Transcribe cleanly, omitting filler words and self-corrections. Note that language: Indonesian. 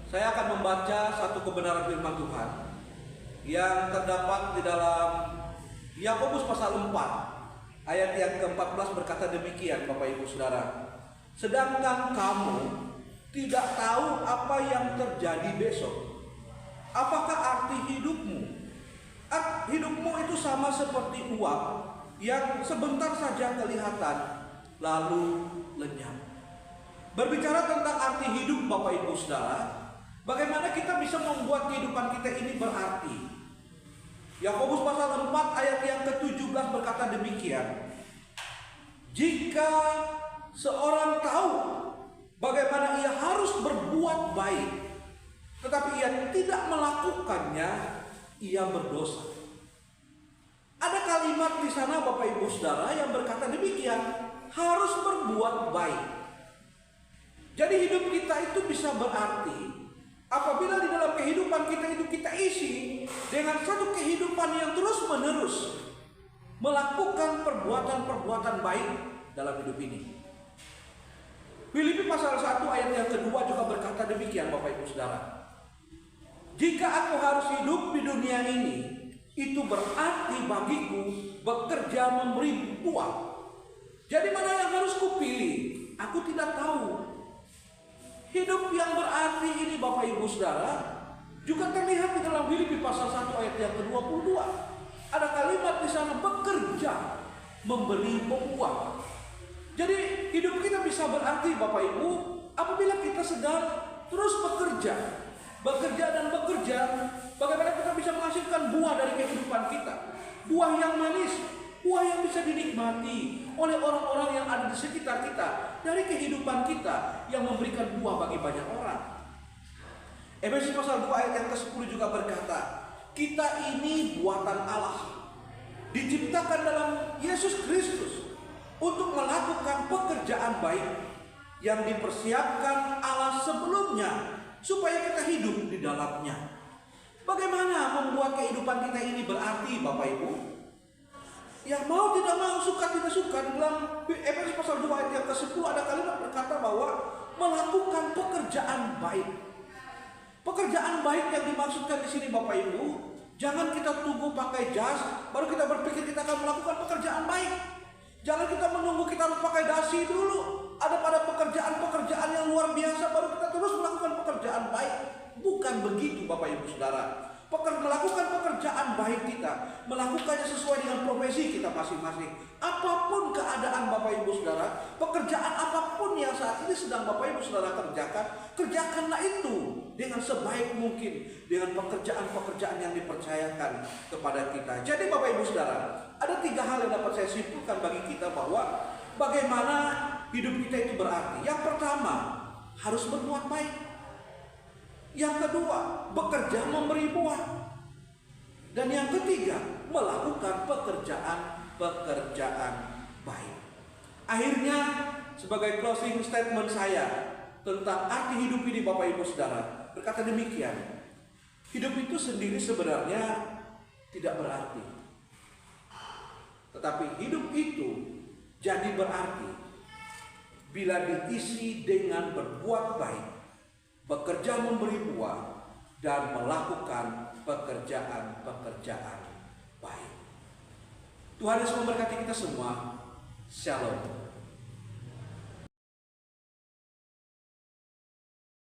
Saya akan membaca satu kebenaran firman Tuhan yang terdapat di dalam Yakobus pasal 4 ayat yang ke-14 berkata demikian, Bapak Ibu Saudara. Sedangkan kamu tidak tahu apa yang terjadi besok. Apakah arti hidupmu? Hidupmu itu sama seperti uap yang sebentar saja kelihatan lalu lenyap. Berbicara tentang arti hidup, Bapak Ibu Saudara, bagaimana kita bisa membuat kehidupan kita ini berarti? Yakobus pasal 4 ayat yang ke-17 berkata demikian. Jika seorang tahu bagaimana ia harus berbuat baik, tetapi ia tidak melakukannya, ia berdosa. Ada kalimat di sana, Bapak Ibu Saudara, yang berkata demikian, harus berbuat baik. Jadi hidup kita itu bisa berarti apabila di dalam kehidupan kita itu kita isi dengan satu kehidupan yang terus-menerus melakukan perbuatan-perbuatan baik dalam hidup ini. Filipi pasal 1 ayat yang kedua juga berkata demikian, Bapak Ibu Saudara. Jika aku harus hidup di dunia ini, itu berarti bagiku bekerja memberi buah. Jadi mana yang harus kupilih? Aku tidak tahu. Hidup yang berarti ini, Bapak Ibu Saudara, juga terlihat di dalam Filipi pasal 1 ayat yang ke-22. Ada kalimat di sana, bekerja memberi buah. Jadi hidup kita bisa berarti, Bapak Ibu, apabila kita sedang terus bekerja dan bekerja, bagaimana kita bisa menghasilkan buah dari kehidupan kita. Buah yang manis, buah yang bisa dinikmati oleh orang-orang yang ada di sekitar kita, dari kehidupan kita yang memberikan buah bagi banyak orang. Efesus pasal 2 ayat yang ke-10 juga berkata, kita ini buatan Allah, diciptakan dalam Yesus Kristus untuk melakukan pekerjaan baik yang dipersiapkan Allah sebelumnya supaya kita hidup di dalamnya. Bagaimana membuat kehidupan kita ini berarti, Bapak Ibu? Ya mau tidak mau, suka tidak suka, di dalam Efesus pasal 2 ayat yang ke-10 ada kalimat berkata bahwa melakukan pekerjaan baik. Pekerjaan baik yang dimaksudkan di sini, Bapak Ibu, jangan kita tunggu pakai jas baru kita berpikir kita akan melakukan pekerjaan baik. Jangan kita menunggu kita harus pakai dasi dulu. Ada pada pekerjaan-pekerjaan yang luar biasa baru kita terus melakukan pekerjaan baik. Bukan begitu, Bapak Ibu Saudara. Melakukan pekerjaan baik kita, melakukannya sesuai dengan profesi kita masing-masing. Apapun keadaan, Bapak Ibu Saudara, pekerjaan apapun yang saat ini sedang Bapak Ibu Saudara kerjakan, kerjakanlah itu dengan sebaik mungkin, dengan pekerjaan-pekerjaan yang dipercayakan kepada kita. Jadi Bapak Ibu Saudara, ada 3 hal yang dapat saya simpulkan bagi kita bahwa bagaimana hidup kita itu berarti. Yang pertama, harus berbuat baik. Yang kedua, bekerja memberi buah. Dan yang ketiga, melakukan pekerjaan baik. Akhirnya, sebagai closing statement saya tentang arti hidup ini, Bapak Ibu Saudara, berkata demikian. Hidup itu sendiri sebenarnya tidak berarti. Tetapi hidup itu jadi berarti bila diisi dengan berbuat baik, bekerja memberi buah, dan melakukan pekerjaan baik. Tuhan Yesus memberkati kita semua. Shalom.